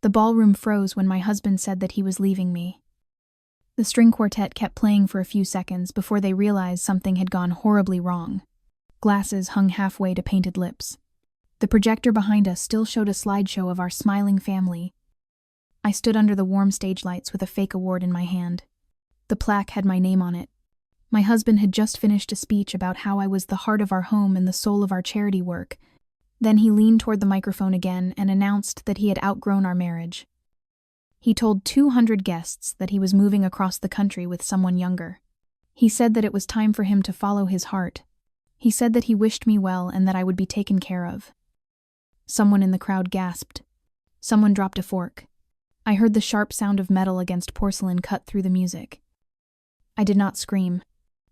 The ballroom froze when my husband said that he was leaving me. The string quartet kept playing for a few seconds before they realized something had gone horribly wrong. Glasses hung halfway to painted lips. The projector behind us still showed a slideshow of our smiling family. I stood under the warm stage lights with a fake award in my hand. The plaque had my name on it. My husband had just finished a speech about how I was the heart of our home and the soul of our charity work. Then he leaned toward the microphone again and announced that he had outgrown our marriage. He told 200 guests that he was moving across the country with someone younger. He said that it was time for him to follow his heart. He said that he wished me well and that I would be taken care of. Someone in the crowd gasped. Someone dropped a fork. I heard the sharp sound of metal against porcelain cut through the music. I did not scream.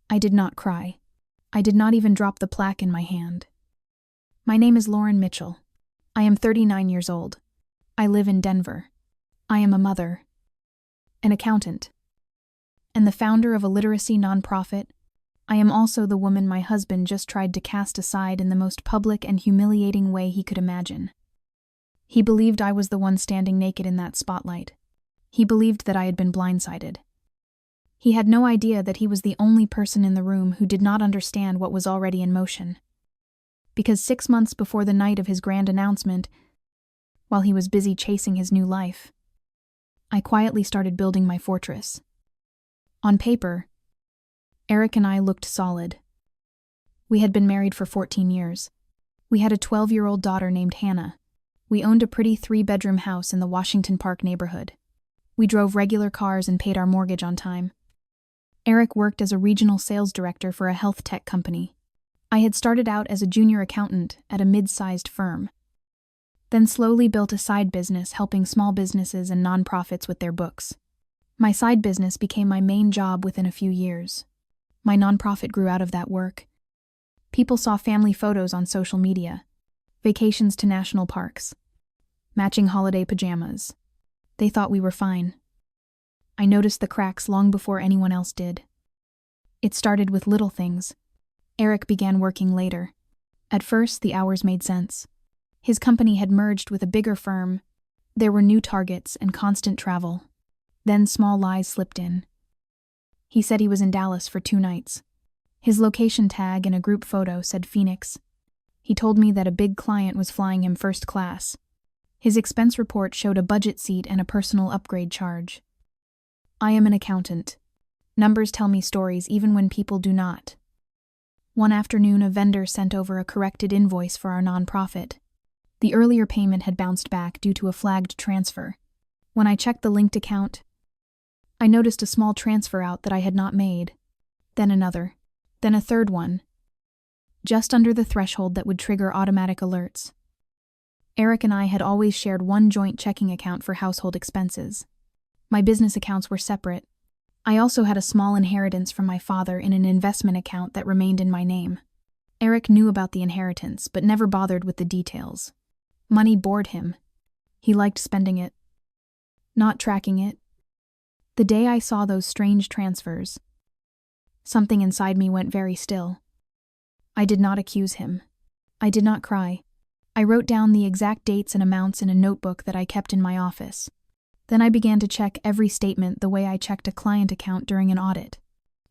I did not cry. I did not even drop the plaque in my hand. My name is Lauren Mitchell. I am 39 years old. I live in Denver. I am a mother, an accountant, and the founder of a literacy nonprofit. I am also the woman my husband just tried to cast aside in the most public and humiliating way he could imagine. He believed I was the one standing naked in that spotlight. He believed that I had been blindsided. He had no idea that he was the only person in the room who did not understand what was already in motion. Because 6 months before the night of his grand announcement, while he was busy chasing his new life, I quietly started building my fortress. On paper, Eric and I looked solid. We had been married for 14 years. We had a 12-year-old daughter named Hannah. We owned a pretty 3-bedroom house in the Washington Park neighborhood. We drove regular cars and paid our mortgage on time. Eric worked as a regional sales director for a health tech company. I had started out as a junior accountant at a mid-sized firm, then slowly built a side business helping small businesses and nonprofits with their books. My side business became my main job within a few years. My nonprofit grew out of that work. People saw family photos on social media, vacations to national parks, matching holiday pajamas. They thought we were fine. I noticed the cracks long before anyone else did. It started with little things. Eric began working later. At first, the hours made sense. His company had merged with a bigger firm. There were new targets and constant travel. Then small lies slipped in. He said he was in Dallas for 2 nights. His location tag in a group photo said Phoenix. He told me that a big client was flying him first class. His expense report showed a budget seat and a personal upgrade charge. I am an accountant. Numbers tell me stories even when people do not. One afternoon, a vendor sent over a corrected invoice for our nonprofit. The earlier payment had bounced back due to a flagged transfer. When I checked the linked account, I noticed a small transfer out that I had not made. Then another. Then a third one. Just under the threshold that would trigger automatic alerts. Eric and I had always shared one joint checking account for household expenses. My business accounts were separate. I also had a small inheritance from my father in an investment account that remained in my name. Eric knew about the inheritance, but never bothered with the details. Money bored him. He liked spending it, not tracking it. The day I saw those strange transfers, something inside me went very still. I did not accuse him. I did not cry. I wrote down the exact dates and amounts in a notebook that I kept in my office. Then I began to check every statement the way I checked a client account during an audit.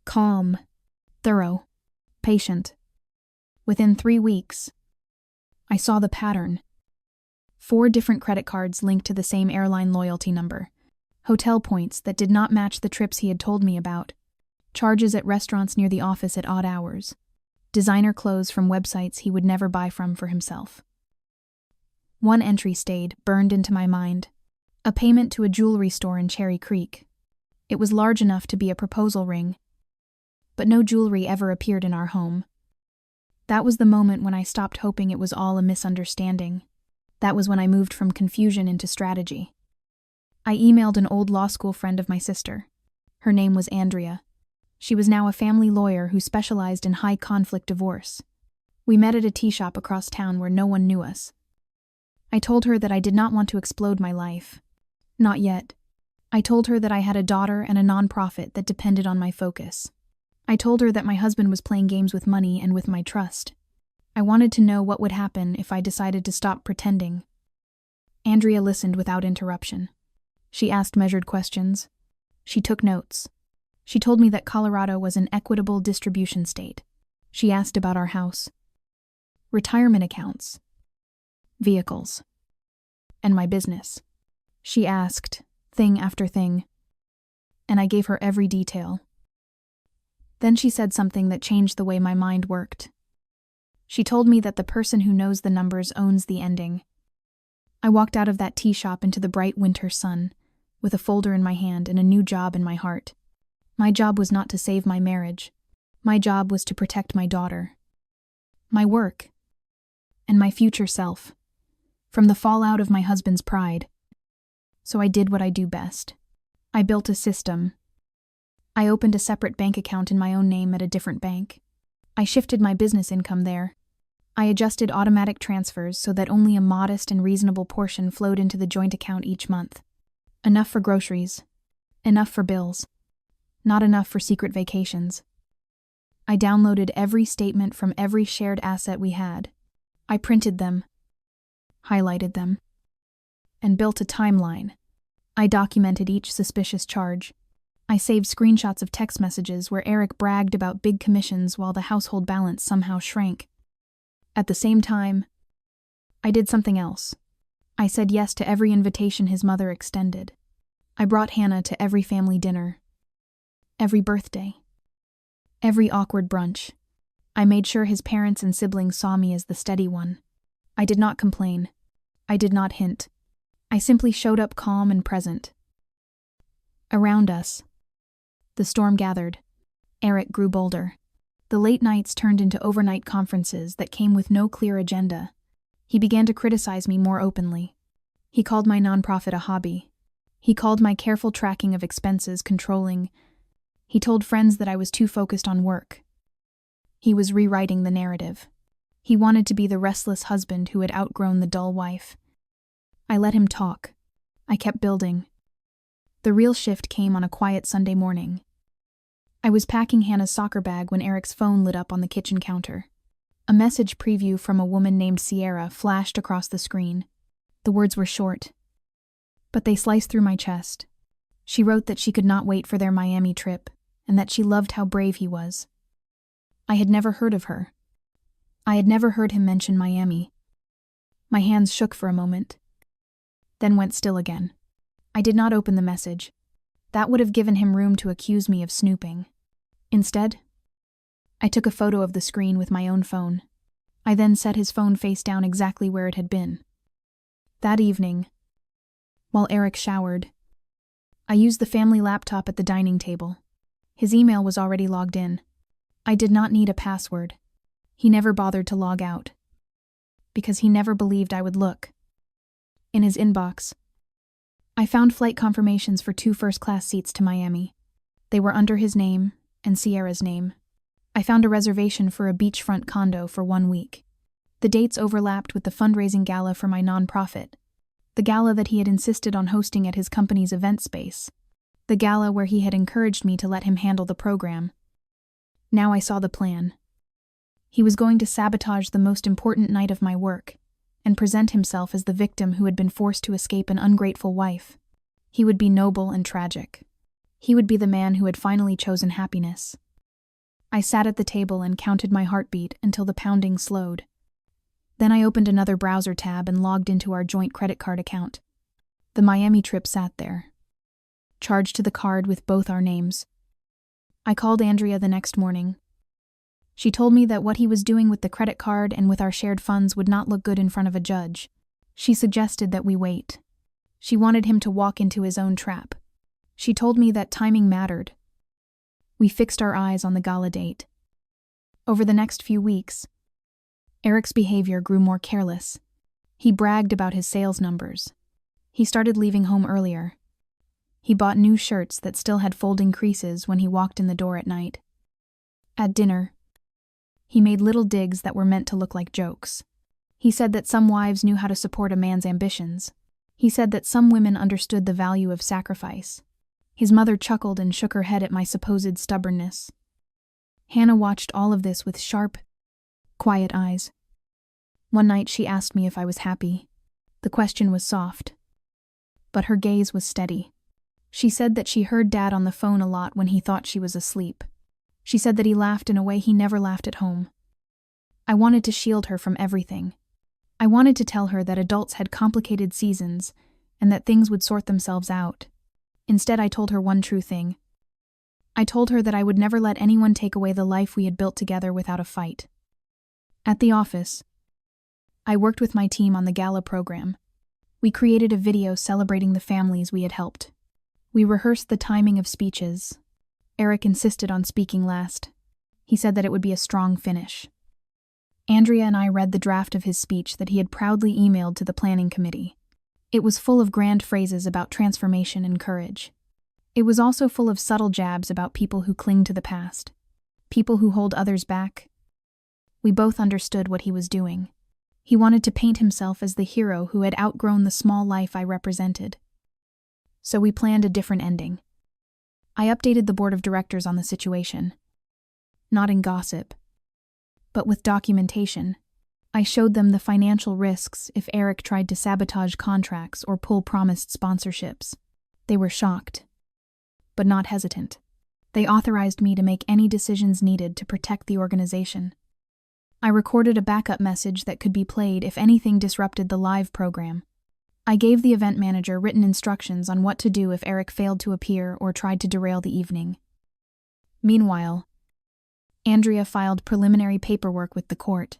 Calm, thorough, patient. Within 3 weeks, I saw the pattern. 4 different credit cards linked to the same airline loyalty number. Hotel points that did not match the trips he had told me about. Charges at restaurants near the office at odd hours. Designer clothes from websites he would never buy from for himself. One entry stayed, burned into my mind. A payment to a jewelry store in Cherry Creek. It was large enough to be a proposal ring, but no jewelry ever appeared in our home. That was the moment when I stopped hoping it was all a misunderstanding. That was when I moved from confusion into strategy. I emailed an old law school friend of my sister. Her name was Andrea. She was now a family lawyer who specialized in high-conflict divorce. We met at a tea shop across town where no one knew us. I told her that I did not want to explode my life. Not yet. I told her that I had a daughter and a nonprofit that depended on my focus. I told her that my husband was playing games with money and with my trust. I wanted to know what would happen if I decided to stop pretending. Andrea listened without interruption. She asked measured questions. She took notes. She told me that Colorado was an equitable distribution state. She asked about our house, retirement accounts, vehicles, and my business. She asked, thing after thing, and I gave her every detail. Then she said something that changed the way my mind worked. She told me that the person who knows the numbers owns the ending. I walked out of that tea shop into the bright winter sun, with a folder in my hand and a new job in my heart. My job was not to save my marriage. My job was to protect my daughter, my work, and my future self from the fallout of my husband's pride. So I did what I do best. I built a system. I opened a separate bank account in my own name at a different bank. I shifted my business income there. I adjusted automatic transfers so that only a modest and reasonable portion flowed into the joint account each month. Enough for groceries. Enough for bills. Not enough for secret vacations. I downloaded every statement from every shared asset we had. I printed them, highlighted them, and built a timeline. I documented each suspicious charge. I saved screenshots of text messages where Eric bragged about big commissions while the household balance somehow shrank. At the same time, I did something else. I said yes to every invitation his mother extended. I brought Hannah to every family dinner, every birthday, every awkward brunch. I made sure his parents and siblings saw me as the steady one. I did not complain. I did not hint. I simply showed up calm and present. Around us, the storm gathered. Eric grew bolder. The late nights turned into overnight conferences that came with no clear agenda. He began to criticize me more openly. He called my nonprofit a hobby. He called my careful tracking of expenses controlling. He told friends that I was too focused on work. He was rewriting the narrative. He wanted to be the restless husband who had outgrown the dull wife. I let him talk. I kept building. The real shift came on a quiet Sunday morning. I was packing Hannah's soccer bag when Eric's phone lit up on the kitchen counter. A message preview from a woman named Sierra flashed across the screen. The words were short, but they sliced through my chest. She wrote that she could not wait for their Miami trip, and that she loved how brave he was. I had never heard of her. I had never heard him mention Miami. My hands shook for a moment, then went still again. I did not open the message. That would have given him room to accuse me of snooping. Instead, I took a photo of the screen with my own phone. I then set his phone face down exactly where it had been. That evening, while Eric showered, I used the family laptop at the dining table. His email was already logged in. I did not need a password. He never bothered to log out, because he never believed I would look. In his inbox, I found flight confirmations for 2 first-class seats to Miami. They were under his name and Sierra's name. I found a reservation for a beachfront condo for 1 week. The dates overlapped with the fundraising gala for my nonprofit, the gala that he had insisted on hosting at his company's event space, the gala where he had encouraged me to let him handle the program. Now I saw the plan. He was going to sabotage the most important night of my work and present himself as the victim who had been forced to escape an ungrateful wife. He would be noble and tragic. He would be the man who had finally chosen happiness. I sat at the table and counted my heartbeat until the pounding slowed. Then I opened another browser tab and logged into our joint credit card account. The Miami trip sat there, charged to the card with both our names. I called Andrea the next morning. She told me that what he was doing with the credit card and with our shared funds would not look good in front of a judge. She suggested that we wait. She wanted him to walk into his own trap. She told me that timing mattered. We fixed our eyes on the gala date. Over the next few weeks, Eric's behavior grew more careless. He bragged about his sales numbers. He started leaving home earlier. He bought new shirts that still had folding creases when he walked in the door at night. At dinner, he made little digs that were meant to look like jokes. He said that some wives knew how to support a man's ambitions. He said that some women understood the value of sacrifice. His mother chuckled and shook her head at my supposed stubbornness. Hannah watched all of this with sharp, quiet eyes. One night she asked me if I was happy. The question was soft, but her gaze was steady. She said that she heard Dad on the phone a lot when he thought she was asleep. She said that he laughed in a way he never laughed at home. I wanted to shield her from everything. I wanted to tell her that adults had complicated seasons and that things would sort themselves out. Instead, I told her one true thing. I told her that I would never let anyone take away the life we had built together without a fight. At the office, I worked with my team on the Gala program. We created a video celebrating the families we had helped. We rehearsed the timing of speeches. Eric insisted on speaking last. He said that it would be a strong finish. Andrea and I read the draft of his speech that he had proudly emailed to the planning committee. It was full of grand phrases about transformation and courage. It was also full of subtle jabs about people who cling to the past, people who hold others back. We both understood what he was doing. He wanted to paint himself as the hero who had outgrown the small life I represented. So we planned a different ending. I updated the board of directors on the situation. Not in gossip, but with documentation. I showed them the financial risks if Eric tried to sabotage contracts or pull promised sponsorships. They were shocked, but not hesitant. They authorized me to make any decisions needed to protect the organization. I recorded a backup message that could be played if anything disrupted the live program. I gave the event manager written instructions on what to do if Eric failed to appear or tried to derail the evening. Meanwhile, Andrea filed preliminary paperwork with the court.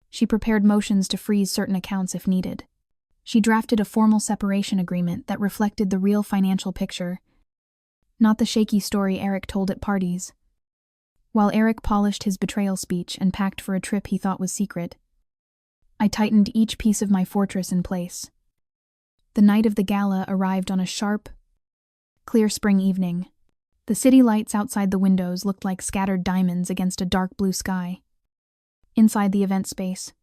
She prepared motions to freeze certain accounts if needed. She drafted a formal separation agreement that reflected the real financial picture, not the shaky story Eric told at parties. While Eric polished his betrayal speech and packed for a trip he thought was secret, I tightened each piece of my fortress in place. The night of the gala arrived on a sharp, clear spring evening. The city lights outside the windows looked like scattered diamonds against a dark blue sky. Inside the event space,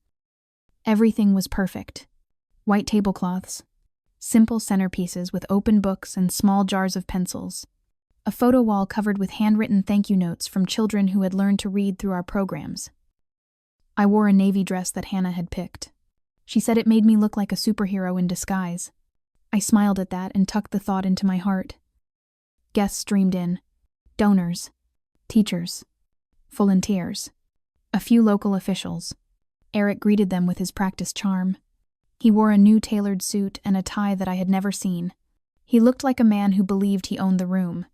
everything was perfect. White tablecloths, simple centerpieces with open books and small jars of pencils, a photo wall covered with handwritten thank you notes from children who had learned to read through our programs. I wore a navy dress that Hannah had picked. She said it made me look like a superhero in disguise. I smiled at that and tucked the thought into my heart. Guests streamed in. Donors, teachers, volunteers, a few local officials. Eric greeted them with his practiced charm. He wore a new tailored suit and a tie that I had never seen. He looked like a man who believed he owned the room.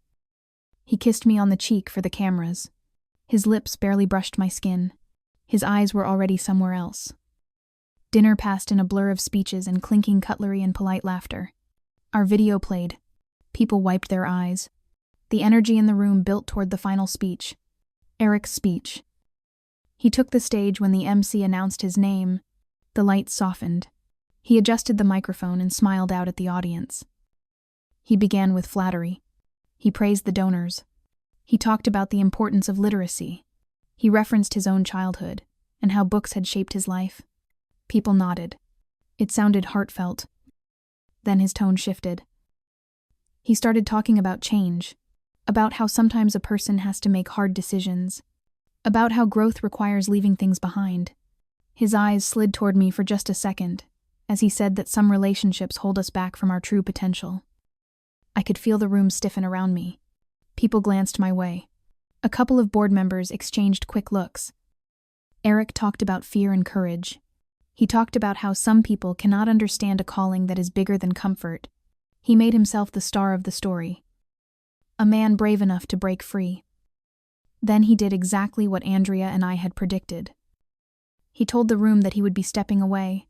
He kissed me on the cheek for the cameras. His lips barely brushed my skin. His eyes were already somewhere else. Dinner passed in a blur of speeches and clinking cutlery and polite laughter. Our video played. People wiped their eyes. The energy in the room built toward the final speech. Eric's speech. He took the stage when the MC announced his name. The lights softened. He adjusted the microphone and smiled out at the audience. He began with flattery. He praised the donors. He talked about the importance of literacy. He referenced his own childhood and how books had shaped his life. People nodded. It sounded heartfelt. Then his tone shifted. He started talking about change, about how sometimes a person has to make hard decisions, about how growth requires leaving things behind. His eyes slid toward me for just a second, as he said that some relationships hold us back from our true potential. I could feel the room stiffen around me. People glanced my way. A couple of board members exchanged quick looks. Eric talked about fear and courage. He talked about how some people cannot understand a calling that is bigger than comfort. He made himself the star of the story. A man brave enough to break free. Then he did exactly what Andrea and I had predicted. He told the room that he would be stepping away,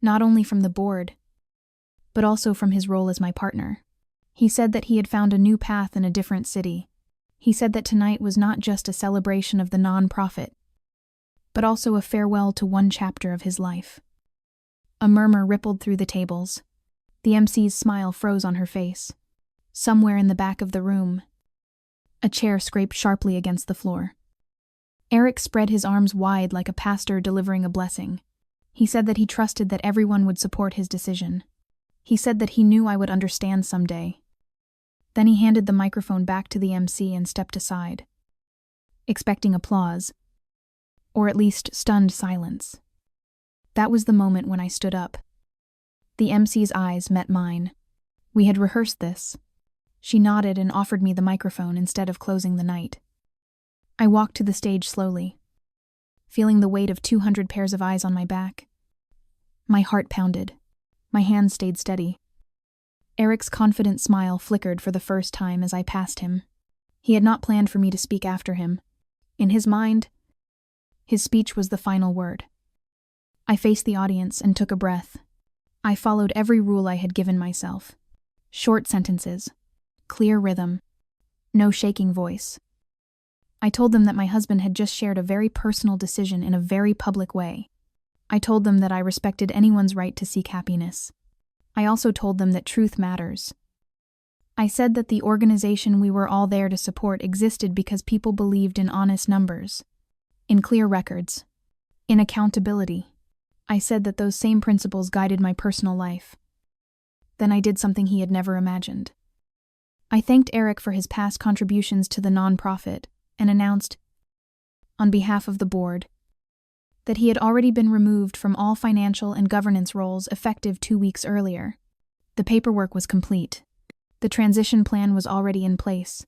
not only from the board, but also from his role as my partner. He said that he had found a new path in a different city. He said that tonight was not just a celebration of the non-profit, but also a farewell to one chapter of his life. A murmur rippled through the tables. The MC's smile froze on her face. Somewhere in the back of the room, a chair scraped sharply against the floor. Eric spread his arms wide like a pastor delivering a blessing. He said that he trusted that everyone would support his decision. He said that he knew I would understand someday. Then he handed the microphone back to the MC and stepped aside, expecting applause, or at least stunned silence. That was the moment when I stood up. The MC's eyes met mine. We had rehearsed this. She nodded and offered me the microphone instead of closing the night. I walked to the stage slowly, feeling the weight of 200 pairs of eyes on my back. My heart pounded. My hands stayed steady. Eric's confident smile flickered for the first time as I passed him. He had not planned for me to speak after him. In his mind, his speech was the final word. I faced the audience and took a breath. I followed every rule I had given myself. Short sentences, clear rhythm, no shaking voice. I told them that my husband had just shared a very personal decision in a very public way. I told them that I respected anyone's right to seek happiness. I also told them that truth matters. I said that the organization we were all there to support existed because people believed in honest numbers, in clear records, in accountability. I said that those same principles guided my personal life. Then I did something he had never imagined. I thanked Eric for his past contributions to the nonprofit and announced, on behalf of the board, that he had already been removed from all financial and governance roles effective 2 weeks earlier. The paperwork was complete. The transition plan was already in place.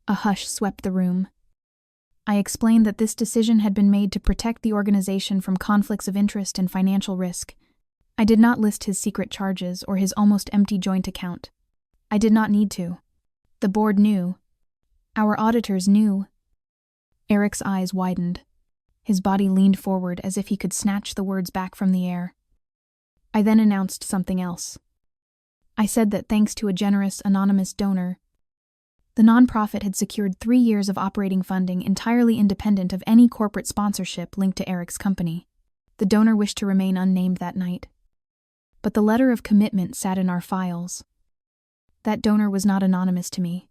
A hush swept the room. I explained that this decision had been made to protect the organization from conflicts of interest and financial risk. I did not list his secret charges or his almost empty joint account. I did not need to. The board knew. Our auditors knew. Eric's eyes widened. His body leaned forward as if he could snatch the words back from the air. I then announced something else. I said that thanks to a generous, anonymous donor, the nonprofit had secured 3 years of operating funding entirely independent of any corporate sponsorship linked to Eric's company. The donor wished to remain unnamed that night. But the letter of commitment sat in our files. That donor was not anonymous to me.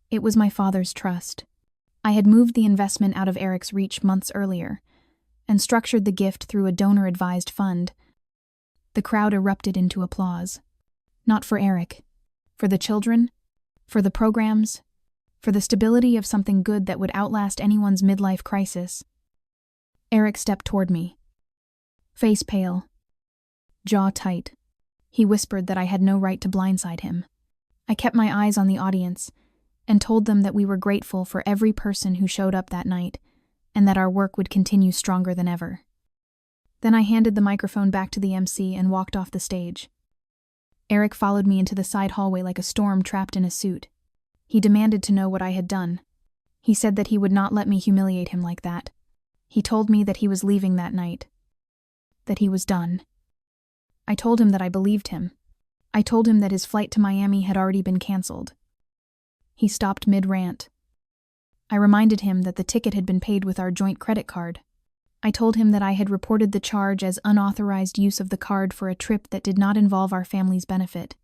It was my father's trust. I had moved the investment out of Eric's reach months earlier and structured the gift through a donor-advised fund. The crowd erupted into applause. Not for Eric. For the children. For the programs. For the stability of something good that would outlast anyone's midlife crisis. Eric stepped toward me. Face pale. Jaw tight. He whispered that I had no right to blindside him. I kept my eyes on the audience and told them that we were grateful for every person who showed up that night and that our work would continue stronger than ever. Then I handed the microphone back to the MC and walked off the stage. Eric followed me into the side hallway like a storm trapped in a suit. He demanded to know what I had done. He said that he would not let me humiliate him like that. He told me that he was leaving that night. That he was done. I told him that I believed him. I told him that his flight to Miami had already been canceled. He stopped mid-rant. I reminded him that the ticket had been paid with our joint credit card. I told him that I had reported the charge as unauthorized use of the card for a trip that did not involve our family's benefit.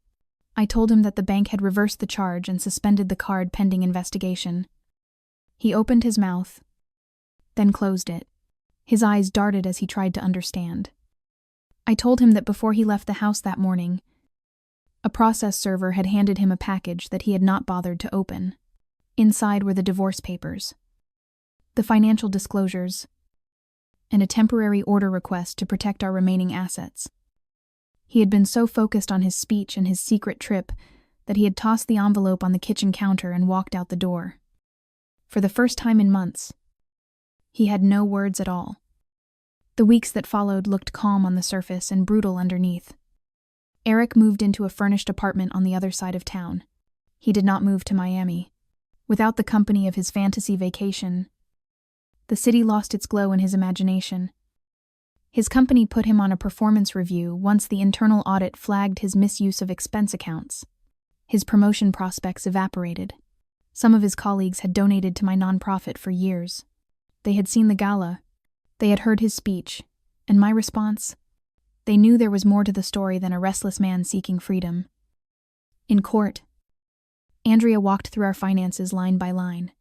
I told him that the bank had reversed the charge and suspended the card pending investigation. He opened his mouth, then closed it. His eyes darted as he tried to understand. I told him that before he left the house that morning, a process server had handed him a package that he had not bothered to open. Inside were the divorce papers, the financial disclosures, and a temporary order request to protect our remaining assets. He had been so focused on his speech and his secret trip that he had tossed the envelope on the kitchen counter and walked out the door. For the first time in months, he had no words at all. The weeks that followed looked calm on the surface and brutal underneath. Eric moved into a furnished apartment on the other side of town. He did not move to Miami. Without the company of his fantasy vacation, the city lost its glow in his imagination. His company put him on a performance review once the internal audit flagged his misuse of expense accounts. His promotion prospects evaporated. Some of his colleagues had donated to my nonprofit for years. They had seen the gala. They had heard his speech. And my response? They knew there was more to the story than a restless man seeking freedom. In court, Andrea walked through our finances line by line.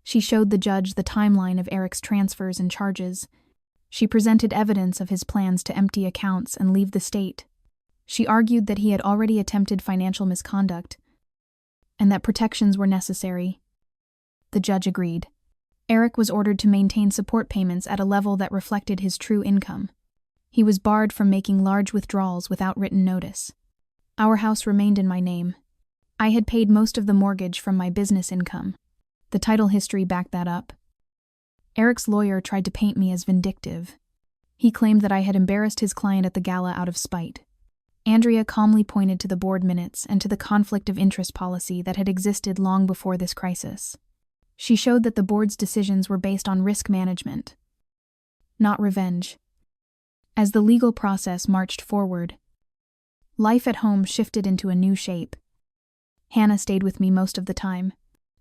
She showed the judge the timeline of Eric's transfers and charges. She presented evidence of his plans to empty accounts and leave the state. She argued that he had already attempted financial misconduct and that protections were necessary. The judge agreed. Eric was ordered to maintain support payments at a level that reflected his true income. He was barred from making large withdrawals without written notice. Our house remained in my name. I had paid most of the mortgage from my business income. The title history backed that up. Eric's lawyer tried to paint me as vindictive. He claimed that I had embarrassed his client at the gala out of spite. Andrea calmly pointed to the board minutes and to the conflict of interest policy that had existed long before this crisis. She showed that the board's decisions were based on risk management, not revenge. As the legal process marched forward, life at home shifted into a new shape. Hannah stayed with me most of the time.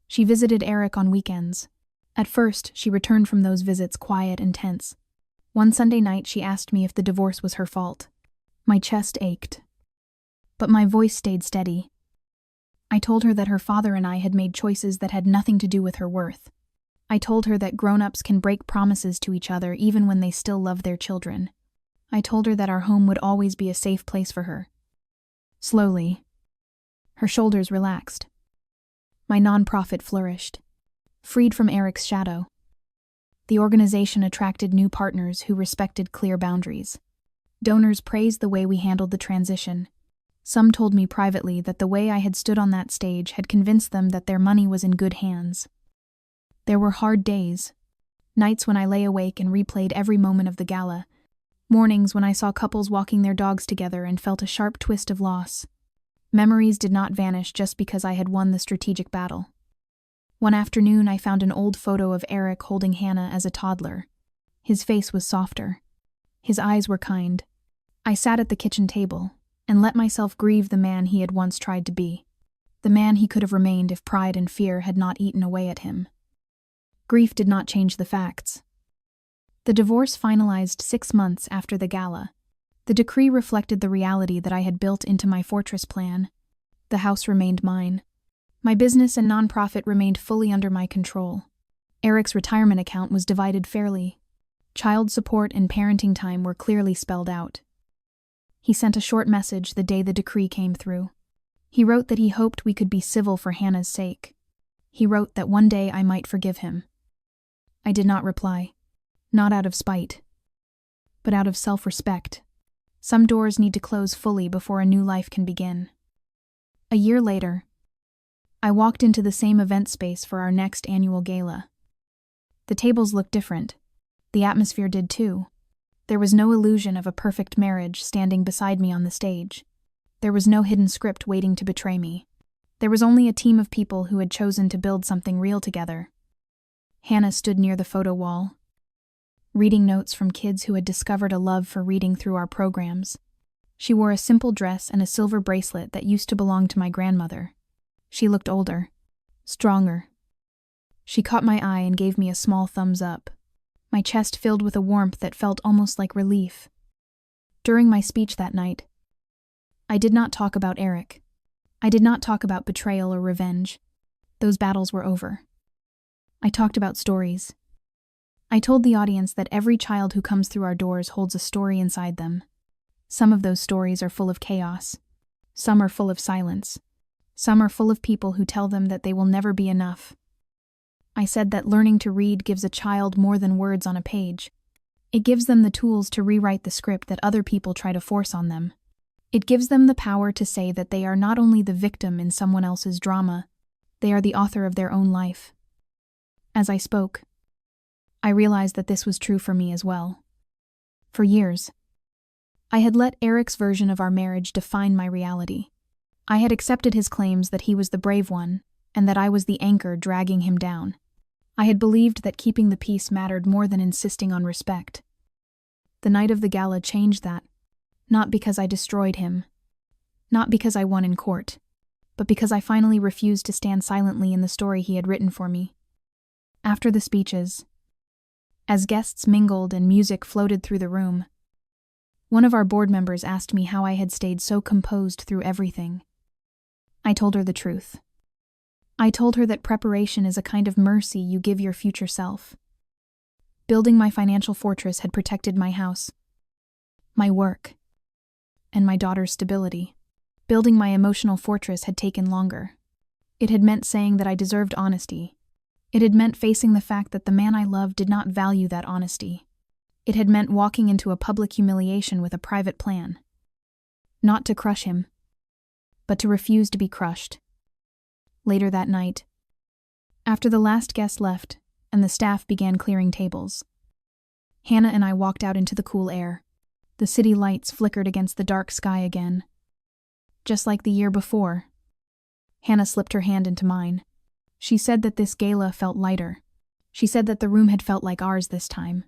She visited Eric on weekends. At first, she returned from those visits quiet and tense. One Sunday night, she asked me if the divorce was her fault. My chest ached, but my voice stayed steady. I told her that her father and I had made choices that had nothing to do with her worth. I told her that grown-ups can break promises to each other even when they still love their children. I told her that our home would always be a safe place for her. Slowly, her shoulders relaxed. My nonprofit flourished, freed from Eric's shadow. The organization attracted new partners who respected clear boundaries. Donors praised the way we handled the transition. Some told me privately that the way I had stood on that stage had convinced them that their money was in good hands. There were hard days, nights when I lay awake and replayed every moment of the gala, mornings when I saw couples walking their dogs together and felt a sharp twist of loss. Memories did not vanish just because I had won the strategic battle. One afternoon, I found an old photo of Eric holding Hannah as a toddler. His face was softer. His eyes were kind. I sat at the kitchen table and let myself grieve the man he had once tried to be, the man he could have remained if pride and fear had not eaten away at him. Grief did not change the facts. The divorce finalized 6 months after the gala. The decree reflected the reality that I had built into my fortress plan. The house remained mine. My business and nonprofit remained fully under my control. Eric's retirement account was divided fairly. Child support and parenting time were clearly spelled out. He sent a short message the day the decree came through. He wrote that he hoped we could be civil for Hannah's sake. He wrote that one day I might forgive him. I did not reply, not out of spite, but out of self-respect. Some doors need to close fully before a new life can begin. A year later, I walked into the same event space for our next annual gala. The tables looked different. The atmosphere did too. There was no illusion of a perfect marriage standing beside me on the stage. There was no hidden script waiting to betray me. There was only a team of people who had chosen to build something real together. Hannah stood near the photo wall, reading notes from kids who had discovered a love for reading through our programs. She wore a simple dress and a silver bracelet that used to belong to my grandmother. She looked older, stronger. She caught my eye and gave me a small thumbs up. My chest filled with a warmth that felt almost like relief. During my speech that night, I did not talk about Eric. I did not talk about betrayal or revenge. Those battles were over. I talked about stories. I told the audience that every child who comes through our doors holds a story inside them. Some of those stories are full of chaos. Some are full of silence. Some are full of people who tell them that they will never be enough. I said that learning to read gives a child more than words on a page. It gives them the tools to rewrite the script that other people try to force on them. It gives them the power to say that they are not only the victim in someone else's drama, they are the author of their own life. As I spoke, I realized that this was true for me as well. For years, I had let Eric's version of our marriage define my reality. I had accepted his claims that he was the brave one, and that I was the anchor dragging him down. I had believed that keeping the peace mattered more than insisting on respect. The night of the gala changed that, not because I destroyed him, not because I won in court, but because I finally refused to stand silently in the story he had written for me. After the speeches, as guests mingled and music floated through the room, one of our board members asked me how I had stayed so composed through everything. I told her the truth. I told her that preparation is a kind of mercy you give your future self. Building my financial fortress had protected my house, my work, and my daughter's stability. Building my emotional fortress had taken longer. It had meant saying that I deserved honesty. It had meant facing the fact that the man I loved did not value that honesty. It had meant walking into a public humiliation with a private plan. Not to crush him, but to refuse to be crushed. Later that night, after the last guest left and the staff began clearing tables, Hannah and I walked out into the cool air. The city lights flickered against the dark sky again. Just like the year before. Hannah slipped her hand into mine. She said that this gala felt lighter. She said that the room had felt like ours this time.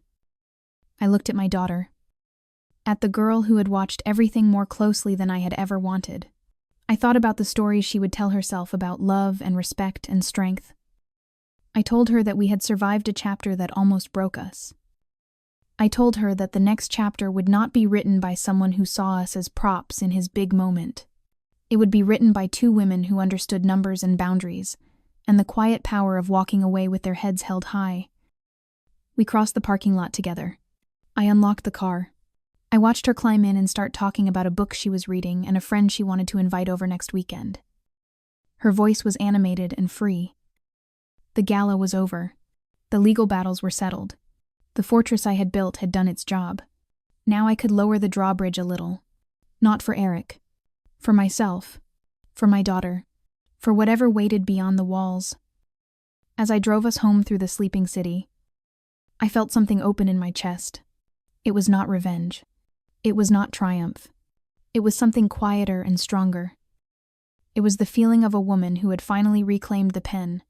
I looked at my daughter. At the girl who had watched everything more closely than I had ever wanted. I thought about the stories she would tell herself about love and respect and strength. I told her that we had survived a chapter that almost broke us. I told her that the next chapter would not be written by someone who saw us as props in his big moment. It would be written by two women who understood numbers and boundaries, and the quiet power of walking away with their heads held high. We crossed the parking lot together. I unlocked the car. I watched her climb in and start talking about a book she was reading and a friend she wanted to invite over next weekend. Her voice was animated and free. The gala was over. The legal battles were settled. The fortress I had built had done its job. Now I could lower the drawbridge a little. Not for Eric. For myself. For my daughter. For whatever waited beyond the walls. As I drove us home through the sleeping city, I felt something open in my chest. It was not revenge. It was not triumph. It was something quieter and stronger. It was the feeling of a woman who had finally reclaimed the pen,